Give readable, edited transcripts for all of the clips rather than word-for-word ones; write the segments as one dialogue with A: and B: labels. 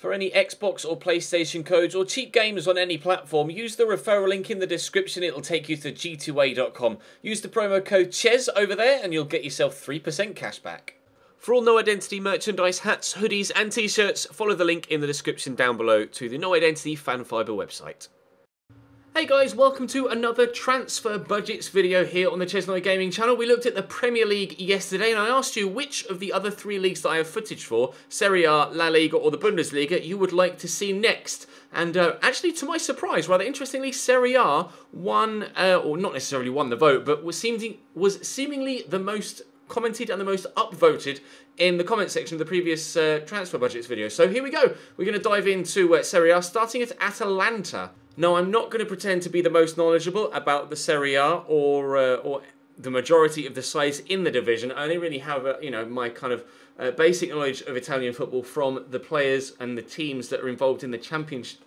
A: For any Xbox or PlayStation codes or cheap games on any platform, use the referral link in the description. It'll take you to g2a.com. Use the promo code CHES over there and you'll get yourself 3% cash back. For all No Identity merchandise, hats, hoodies and t-shirts, follow the link in the description down below to the No Identity Fan Fiber website. Hey guys, welcome to another transfer budgets video here on the Chesnoy Gaming channel. We looked at the Premier League yesterday and I asked you which of the other three leagues that I have footage for, Serie A, La Liga or the Bundesliga, you would like to see next. And actually, to my surprise, rather interestingly, Serie A won, or not necessarily won the vote, but was seemingly the most commented and the most upvoted in the comment section of the previous transfer budgets video. So here we go. We're going to dive into Serie A, starting at Atalanta. Now, I'm not going to pretend to be the most knowledgeable about the Serie A or the majority of the sides in the division. I only really have, my kind of basic knowledge of Italian football from the players and the teams that are involved in the Champions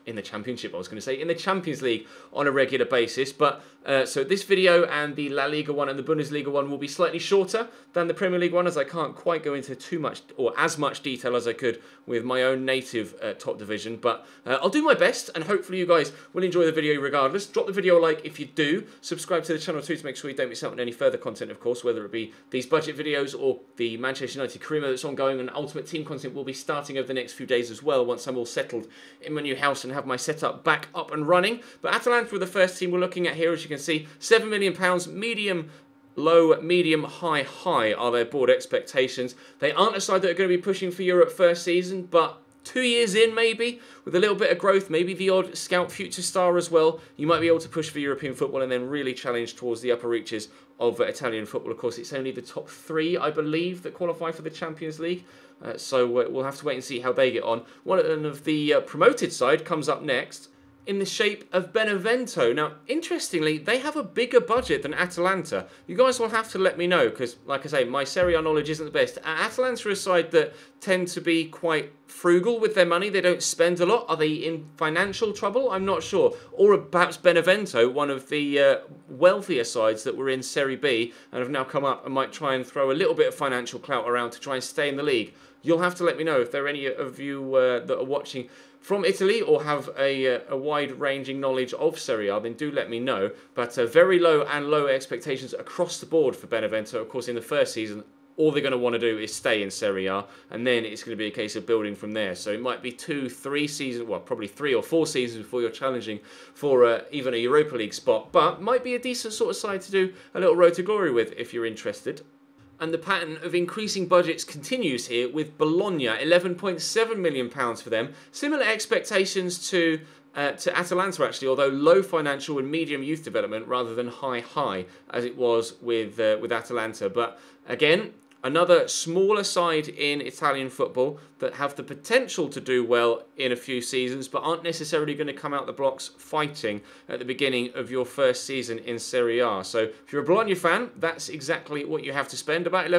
A: League on a regular basis. But so this video and the La Liga one and the Bundesliga one will be slightly shorter than the Premier League one, as I can't quite go into too much or as much detail as I could with my own native top division. But I'll do my best, and hopefully you guys will enjoy the video regardless. Drop the video a like if you do. Subscribe to the channel too to make sure you don't miss out on any further content, of course, whether it be these budget videos or the Manchester United Carimo that's ongoing, and Ultimate Team content will be starting over the next few days as well once I'm all settled in my new house and have my setup back up and running. But Atalanta were the first team we're looking at here. As you can see, £7 million, medium, low, medium, high, high are their board expectations. They aren't a side that are going to be pushing for Europe first season, but 2 years in, maybe, with a little bit of growth, maybe the odd scout future star as well, you might be able to push for European football and then really challenge towards the upper reaches of Italian football. Of course, it's only the top three, I believe, that qualify for the Champions League. So we'll have to wait and see how they get on. One of the promoted side comes up next, in the shape of Benevento. Now, interestingly, they have a bigger budget than Atalanta. You guys will have to let me know, because, like I say, my Serie A knowledge isn't the best. Atalanta are a side that tend to be quite frugal with their money. They don't spend a lot. Are they in financial trouble? I'm not sure. Or perhaps Benevento, one of the wealthier sides that were in Serie B and have now come up and might try and throw a little bit of financial clout around to try and stay in the league. You'll have to let me know if there are any of you that are watching from Italy or have a wide-ranging knowledge of Serie A, then do let me know. But very low and low expectations across the board for Benevento. Of course, in the first season, all they're going to want to do is stay in Serie A, and then it's going to be a case of building from there. So it might be 2, 3 seasons, well, probably 3 or 4 seasons before you're challenging for even a Europa League spot. But might be a decent sort of side to do a little road to glory with if you're interested. And the pattern of increasing budgets continues here with Bologna, £11.7 million for them. Similar expectations to Atalanta, actually, although low financial and medium youth development rather than high, as it was with Atalanta. But again, another smaller side in Italian football that have the potential to do well in a few seasons, but aren't necessarily going to come out the blocks fighting at the beginning of your first season in Serie A. So if you're a Bologna fan, that's exactly what you have to spend, exactly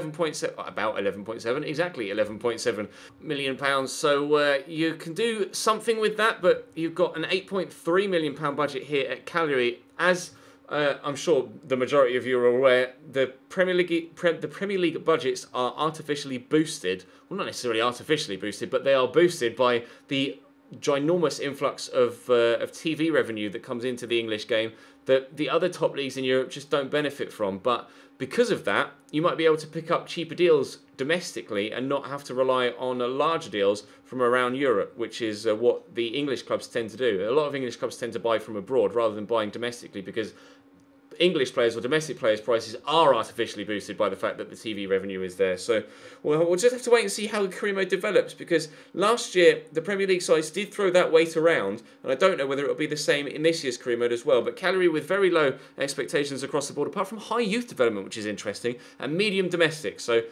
A: £11.7 million. So you can do something with that, but you've got an £8.3 million budget here at Cagliari. As I'm sure the majority of you are aware, the Premier League budgets are artificially boosted. Well, not necessarily artificially boosted, but they are boosted by the ginormous influx of TV revenue that comes into the English game that the other top leagues in Europe just don't benefit from. But because of that, you might be able to pick up cheaper deals domestically and not have to rely on larger deals from around Europe, which is what the English clubs tend to do. A lot of English clubs tend to buy from abroad rather than buying domestically, because English players or domestic players' prices are artificially boosted by the fact that the TV revenue is there. So we'll just have to wait and see how the Carimo develops, because last year the Premier League sides did throw that weight around, and I don't know whether it'll be the same in this year's Carimo as well. But Cagliari with very low expectations across the board, apart from high youth development, which is interesting, and medium domestic. So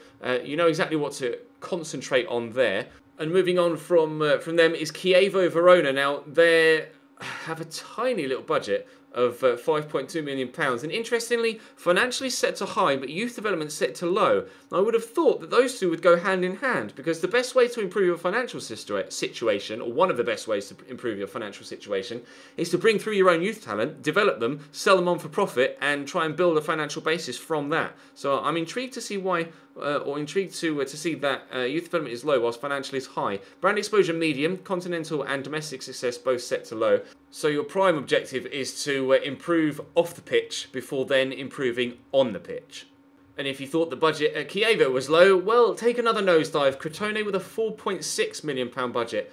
A: you know exactly what to concentrate on there. And moving on from them is CHIEVO Verona. Now, they have a tiny little budget of £5.2 million. And interestingly, financially set to high, but youth development set to low. I would have thought that those two would go hand in hand, because the best way to improve your financial situation, or one of the best ways to improve your financial situation, is to bring through your own youth talent, develop them, sell them on for profit, and try and build a financial basis from that. So I'm intrigued to see why or intrigued to see that youth development is low whilst financial is high. Brand exposure medium, continental and domestic success both set to low. So your prime objective is to improve off the pitch before then improving on the pitch. And if you thought the budget at Chievo was low, well, take another nosedive. Crotone with a £4.6 million budget.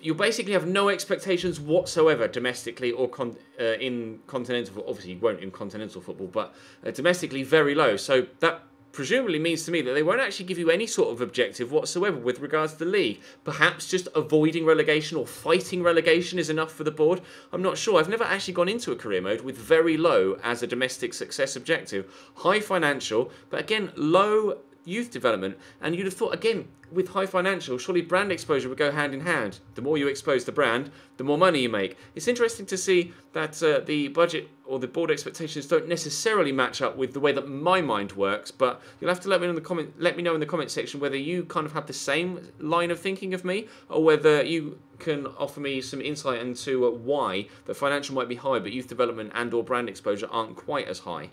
A: You'll basically have no expectations whatsoever domestically or in continental football. Obviously, you won't in continental football, but domestically very low. So that presumably means to me that they won't actually give you any sort of objective whatsoever with regards to the league. Perhaps just avoiding relegation or fighting relegation is enough for the board. I'm not sure. I've never actually gone into a career mode with very low as a domestic success objective. High financial, but again, low youth development. And you'd have thought, again, with high financial, surely brand exposure would go hand in hand. The more you expose the brand, the more money you make. It's interesting to see that the budget or the board expectations don't necessarily match up with the way that my mind works, but you'll have to let me know in the comment section whether you kind of have the same line of thinking of me, or whether you can offer me some insight into why the financial might be high, but youth development and or brand exposure aren't quite as high.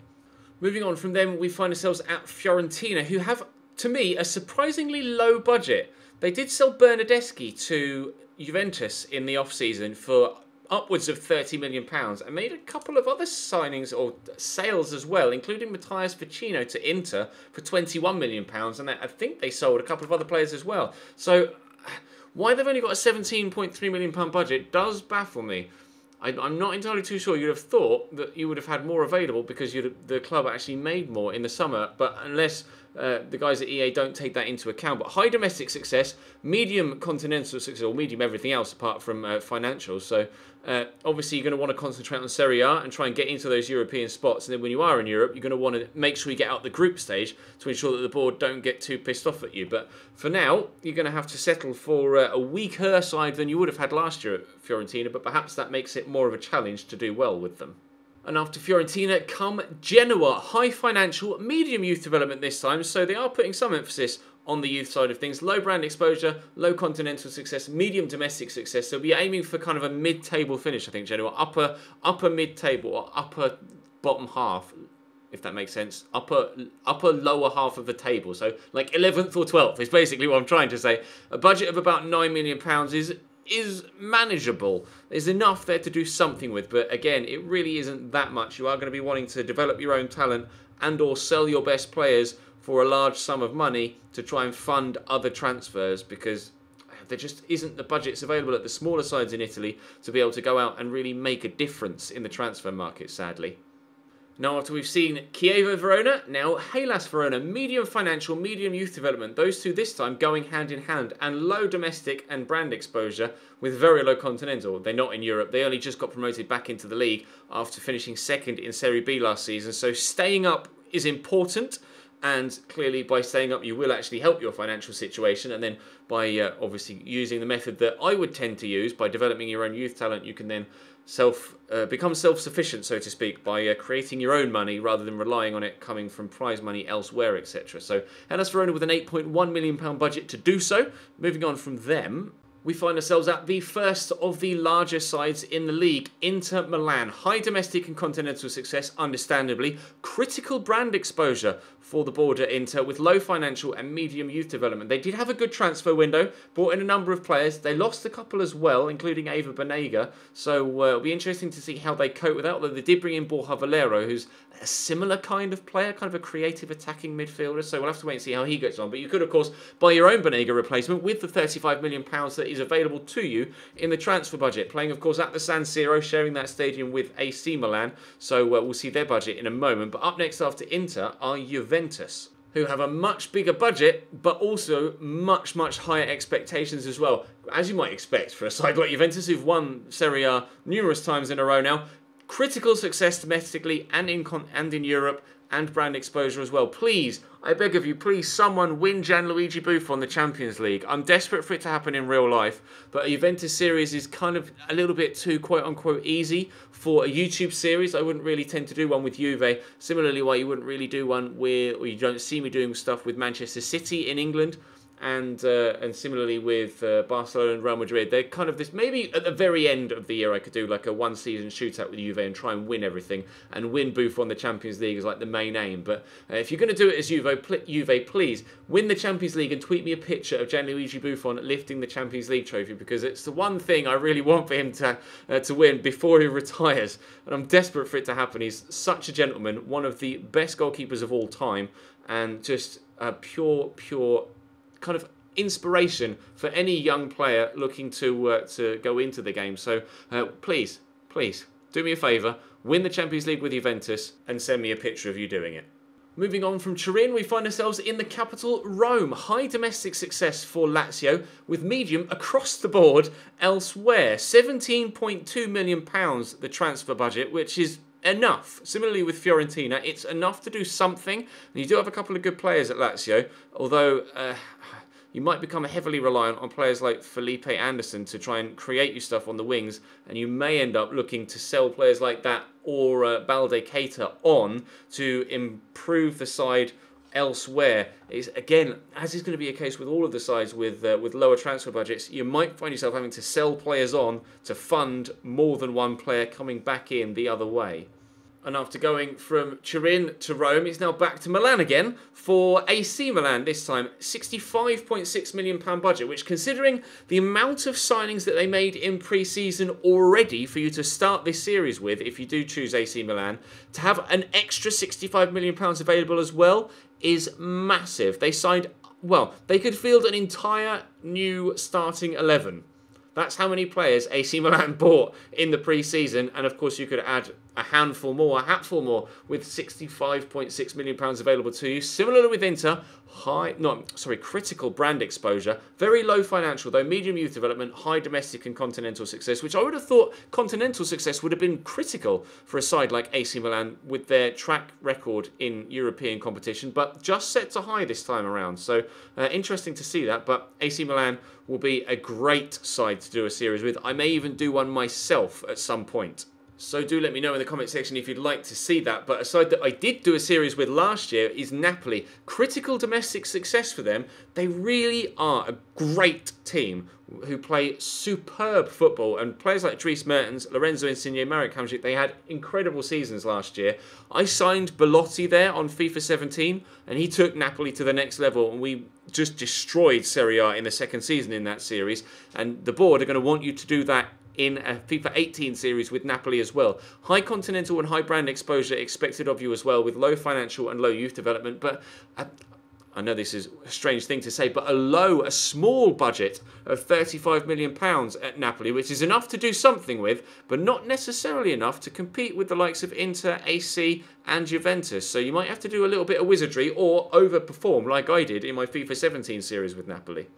A: Moving on from them, we find ourselves at Fiorentina, who have, to me, a surprisingly low budget. They did sell Bernardeschi to Juventus in the off-season for upwards of £30 million and made a couple of other signings or sales as well, including Matthias Vicino to Inter for £21 million, and I think they sold a couple of other players as well. So why they've only got a £17.3 million budget does baffle me. I'm not entirely too sure. You'd have thought that you would have had more available because the club actually made more in the summer, but unless the guys at EA don't take that into account. But high domestic success, medium continental success, or medium everything else apart from financials. So obviously you're going to want to concentrate on Serie A and try and get into those European spots. And then when you are in Europe, you're going to want to make sure you get out the group stage to ensure that the board don't get too pissed off at you. But for now, you're going to have to settle for a weaker side than you would have had last year at Fiorentina, but perhaps that makes it more of a challenge to do well with them. And after Fiorentina come Genoa, high financial, medium youth development this time, so they are putting some emphasis on the youth side of things. Low brand exposure, low continental success, medium domestic success. They'll be aiming for kind of a mid-table finish, I think, Genoa. Upper mid-table or upper bottom half, if that makes sense. Upper lower half of the table. So like 11th or 12th is basically what I'm trying to say. A budget of about £9 million is manageable. There's enough there to do something with, but again, it really isn't that much. You are going to be wanting to develop your own talent and or sell your best players for a large sum of money to try and fund other transfers, because there just isn't the budgets available at the smaller sides in Italy to be able to go out and really make a difference in the transfer market, sadly. Now, after we've seen Chievo Verona, now Hellas Verona, medium financial, medium youth development. Those two this time going hand in hand, and low domestic and brand exposure with very low continental. They're not in Europe. They only just got promoted back into the league after finishing second in Serie B last season. So staying up is important, and clearly by staying up you will actually help your financial situation, and then by obviously using the method that I would tend to use by developing your own youth talent, you can then become self-sufficient, so to speak, by creating your own money rather than relying on it coming from prize money elsewhere, etc. So Hellas Verona with an £8.1 million budget to do so. Moving on from them, we find ourselves at the first of the larger sides in the league, Inter Milan. High domestic and continental success, understandably. Critical brand exposure for the board at Inter with low financial and medium youth development. They did have a good transfer window, brought in a number of players. They lost a couple as well, including Ava Banega. So it'll be interesting to see how they cope with that. Although they did bring in Borja Valero, who's a similar kind of player, kind of a creative attacking midfielder. So we'll have to wait and see how he gets on. But you could, of course, buy your own Banega replacement with the £35 million that is available to you in the transfer budget. Playing, of course, at the San Siro, sharing that stadium with AC Milan. So we'll see their budget in a moment. But up next after Inter are Juventus, who have a much bigger budget, but also much, much higher expectations as well. As you might expect for a side like Juventus, who've won Serie A numerous times in a row now. Critical success domestically and in Europe, and brand exposure as well. Please, I beg of you, please, someone win Gianluigi Buffon the Champions League. I'm desperate for it to happen in real life, but a Juventus series is kind of a little bit too quote-unquote easy for a YouTube series. I wouldn't really tend to do one with Juve. Similarly, why you wouldn't really do one where, or you don't see me doing stuff with Manchester City in England. and similarly with Barcelona and Real Madrid, they're kind of this, maybe at the very end of the year I could do like a one-season shootout with Juve and try and win everything, and win Buffon the Champions League is like the main aim. But if you're going to do it as Juve, please win the Champions League and tweet me a picture of Gianluigi Buffon lifting the Champions League trophy, because it's the one thing I really want for him to win before he retires, and I'm desperate for it to happen. He's such a gentleman, one of the best goalkeepers of all time, and just a pure kind of inspiration for any young player looking to go into the game. So please do me a favour, win the Champions League with Juventus and send me a picture of you doing it. Moving on from Turin, we find ourselves in the capital, Rome. High domestic success for Lazio, with medium across the board elsewhere. £17.2 million the transfer budget, which is enough. Similarly with Fiorentina, it's enough to do something. And you do have a couple of good players at Lazio, although you might become heavily reliant on players like Felipe Anderson to try and create you stuff on the wings, and you may end up looking to sell players like that or Balde Keita on to improve the side elsewhere. It's, again, as is going to be a case with all of the sides with lower transfer budgets, you might find yourself having to sell players on to fund more than one player coming back in the other way. And after going from Turin to Rome, he's now back to Milan again for AC Milan this time. £65.6 million budget, which, considering the amount of signings that they made in pre-season already for you to start this series with, if you do choose AC Milan, to have an extra £65 million available as well is massive. They signed, well, they could field an entire new starting 11. That's how many players AC Milan bought in the pre-season, and of course you could add a hatful more with £65.6 million available to you. Similarly with Inter, critical brand exposure, very low financial though, medium youth development, high domestic and continental success, which I would have thought continental success would have been critical for a side like AC Milan with their track record in European competition, but just set to high this time around. So interesting to see that, but AC Milan will be a great side to do a series with. I may even do one myself at some point. So do let me know in the comment section if you'd like to see that. But a side that I did do a series with last year is Napoli. Critical domestic success for them. They really are a great team who play superb football. And players like Dries Mertens, Lorenzo Insigne, Marek Hamšík, they had incredible seasons last year. I signed Belotti there on FIFA 17, and he took Napoli to the next level. And we just destroyed Serie A in the second season in that series. And the board are going to want you to do that in a FIFA 18 series with Napoli as well. High continental and high brand exposure expected of you as well, with low financial and low youth development. But I know this is a strange thing to say, but a small budget of £35 million at Napoli, which is enough to do something with, but not necessarily enough to compete with the likes of Inter, AC and Juventus. So you might have to do a little bit of wizardry or overperform like I did in my FIFA 17 series with Napoli.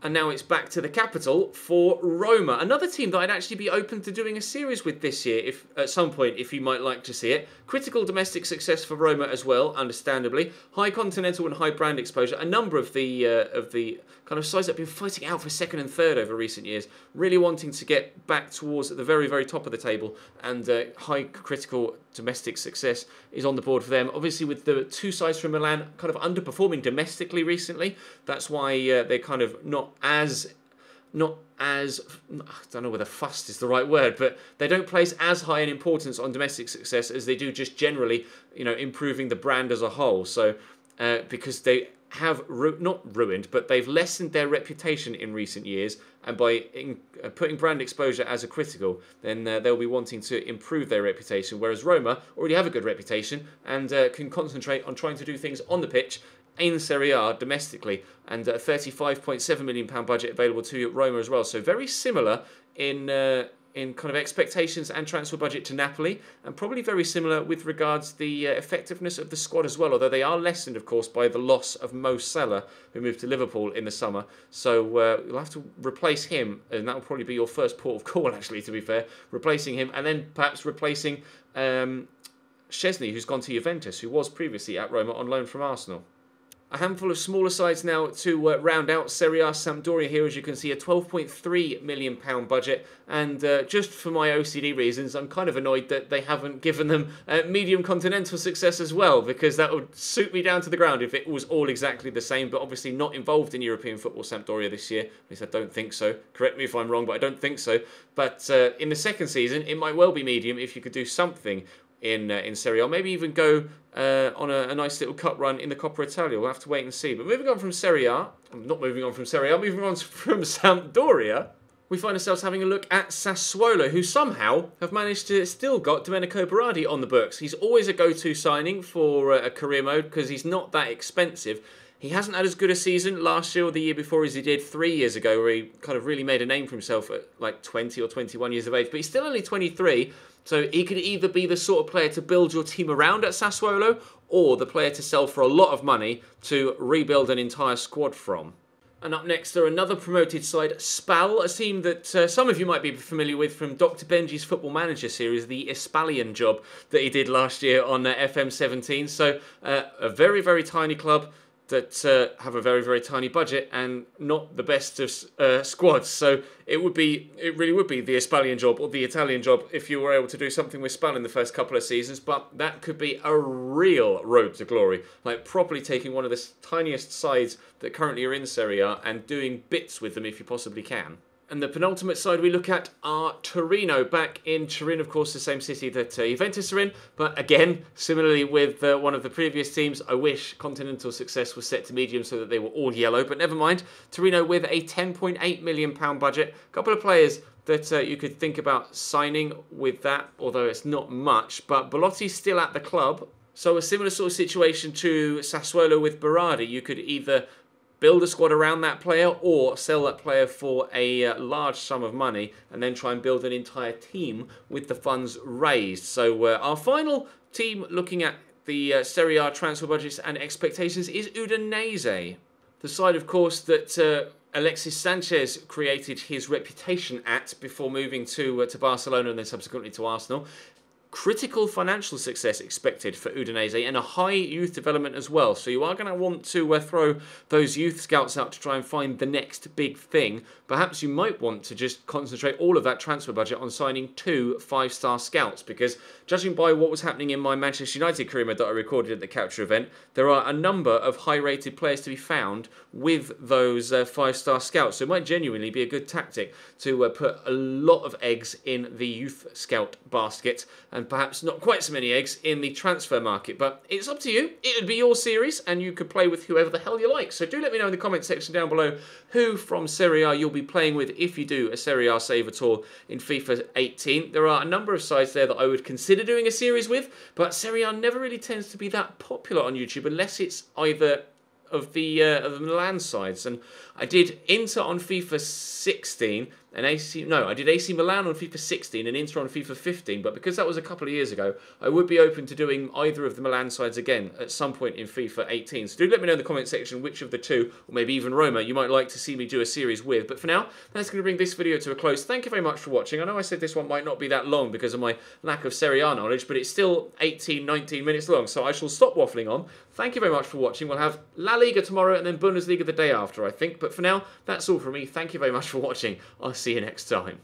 A: And now it's back to the capital for Roma, another team that I'd actually be open to doing a series with this year, if at some point, if you might like to see it. Critical domestic success for Roma as well, understandably. High continental and high brand exposure. A number of the kind of sides that have been fighting out for second and third over recent years, really wanting to get back towards the very, very top of the table, and high critical domestic success is on the board for them. Obviously, with the two sides from Milan kind of underperforming domestically recently, that's why they're kind of not as I don't know whether fussed is the right word, but they don't place as high an importance on domestic success as they do just generally, improving the brand as a whole. So because they have not ruined, but they've lessened their reputation in recent years, and by putting brand exposure as a critical, then they'll be wanting to improve their reputation, whereas Roma already have a good reputation and can concentrate on trying to do things on the pitch in Serie A domestically, and a £35.7 million budget available to Roma as well. So very similar in kind of expectations and transfer budget to Napoli, and probably very similar with regards to the effectiveness of the squad as well, although they are lessened, of course, by the loss of Mo Salah, who moved to Liverpool in the summer. So you'll have to replace him, and that will probably be your first port of call, actually, to be fair, replacing him, and then perhaps replacing Szczesny, who's gone to Juventus, who was previously at Roma on loan from Arsenal. A handful of smaller sides now to round out Serie A. Sampdoria here, as you can see, a £12.3 million budget. And just for my OCD reasons, I'm kind of annoyed that they haven't given them medium continental success as well, because that would suit me down to the ground if it was all exactly the same. But obviously not involved in European football, Sampdoria, this year. At least I don't think so. Correct me if I'm wrong, but I don't think so. But in the second season, it might well be medium if you could do something in Serie A, or maybe even go on a nice little cup run in the Coppa Italia. We'll have to wait and see. But moving on from Serie A, not moving on from Serie A, moving on from Sampdoria, we find ourselves having a look at Sassuolo, who somehow have managed to still got Domenico Berardi on the books. He's always a go-to signing for a career mode because he's not that expensive. He hasn't had as good a season last year or the year before as he did 3 years ago, where he kind of really made a name for himself at like 20 or 21 years of age. But he's still only 23, so he could either be the sort of player to build your team around at Sassuolo, or the player to sell for a lot of money to rebuild an entire squad from. And up next are another promoted side, SPAL, a team that some of you might be familiar with from Dr. Benji's Football Manager series, the Espalian job that he did last year on FM17. So a very, very tiny club that have a very, very tiny budget and not the best of squads. So it really would be the Espalian job or the Italian job if you were able to do something with SPAL in the first couple of seasons. But that could be a real road to glory, like properly taking one of the tiniest sides that currently are in Serie A and doing bits with them if you possibly can. And the penultimate side we look at are Torino, back in Turin, of course, the same city that Juventus are in. But again, similarly with one of the previous teams, I wish continental success was set to medium so that they were all yellow. But never mind, Torino with a £10.8 million budget. A couple of players that you could think about signing with that, although it's not much. But Belotti's still at the club. So a similar sort of situation to Sassuolo with Berardi. You could either build a squad around that player or sell that player for a large sum of money and then try and build an entire team with the funds raised. So our final team looking at the Serie A transfer budgets and expectations is Udinese. The side, of course, that Alexis Sanchez created his reputation at before moving to Barcelona and then subsequently to Arsenal. Critical financial success expected for Udinese and a high youth development as well. So you are going to want to throw those youth scouts out to try and find the next big thing. Perhaps you might want to just concentrate all of that transfer budget on signing 2 5-star scouts, because judging by what was happening in my Manchester United career mode that I recorded at the Capture event, there are a number of high-rated players to be found with those 5-star scouts. So it might genuinely be a good tactic to put a lot of eggs in the youth scout basket and perhaps not quite so many eggs in the transfer market. But it's up to you. It would be your series and you could play with whoever the hell you like. So do let me know in the comment section down below who from Serie A you'll be playing with if you do a Serie A save at all in FIFA 18. There are a number of sides there that I would consider doing a series with, but Serie A never really tends to be that popular on YouTube unless it's either of the Milan sides. And I did Inter on FIFA 16 and I did AC Milan on FIFA 16 and Inter on FIFA 15, but because that was a couple of years ago, I would be open to doing either of the Milan sides again at some point in FIFA 18. So do let me know in the comment section which of the two, or maybe even Roma, you might like to see me do a series with. But for now, that's going to bring this video to a close. Thank you very much for watching. I know I said this one might not be that long because of my lack of Serie A knowledge, but it's still 18, 19 minutes long, so I shall stop waffling on. Thank you very much for watching. We'll have La Liga tomorrow and then Bundesliga the day after, I think. But for now, that's all from me. Thank you very much for watching. I'll see you next time.